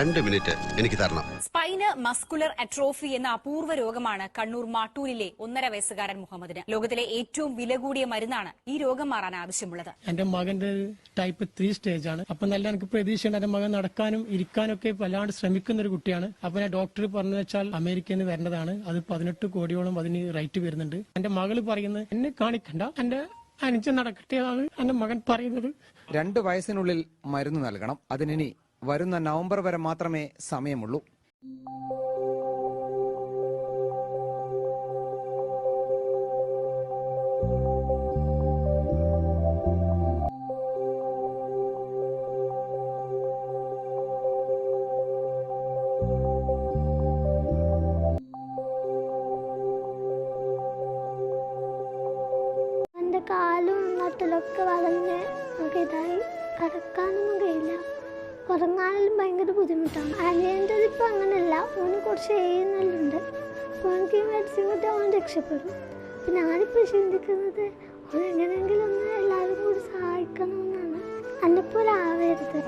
2 minute എനിക്ക് തരണം. Spine muscular atrophy എന്ന അപൂർവ രോഗമാണ് കണ്ണൂർ മാട്ടൂലിലെ 1.5 വയസ്സുകാരൻ മുഹമ്മദിന്. ലോകത്തിലെ ഏറ്റവും വില കൂടിയ മരുന്നാണ് ഈ രോഗം മാറാൻ ആവശ്യമുള്ളത്. എന്റെ മകന്റെ ടൈപ്പ് 3 സ്റ്റേജ് ആണ്. അപ്പൊ നല്ല എനിക്ക് പ്രതീക്ഷയുണ്ട്. എന്റെ മകൻ നടക്കാനും ഇരിക്കാനും ഒക്കെ വല്ലാണ്ട് ശ്രമിക്കുന്ന ഒരു കുട്ടിയാണ്. അപ്പൊ ഞാൻ ഡോക്ടർ പറഞ്ഞു വെച്ചാൽ അമേരിക്കയിൽ നിന്ന് വരേണ്ടതാണ്. അത് 18 കോടിയോളം അതിന് റേറ്റ് വരുന്നുണ്ട്. എന്റെ മകള് പറയുന്നത് എന്നെ കാണിക്കണ്ട, എന്റെ അനുജൻ നടക്കട്ടെയാണ് എന്റെ മകൻ പറയുന്നത്. 2 വയസ്സിനുള്ളിൽ മരുന്ന് നൽകണം. അതിനി വരുന്ന നവംബർ വരെ മാത്രമേ സമയമുള്ളൂ. എൻ്റെ കാലും നട്ടിലൊക്കെ വളഞ്ഞ് ഇതായി കിടക്കാനൊന്നും കഴിയില്ല. ഉറങ്ങാനും ഭയങ്കര ബുദ്ധിമുട്ടാണ്. അനിയൻ്റെ ഇപ്പം അങ്ങനെയല്ല, ഓന് കുറച്ച് ചെയ്യുന്നുണ്ട്. അപ്പോൾ എനിക്ക് മെഡിസിൻ കിട്ടി അവൻ രക്ഷപ്പെടും. അപ്പം ഞാനിപ്പോൾ ചിന്തിക്കുന്നത് ഓൻ എങ്ങനെയെങ്കിലും ഒന്ന് എല്ലാവരും കൂടി സഹായിക്കണമെന്നാണ്. എന്നെപ്പോലെ ആവരുത്.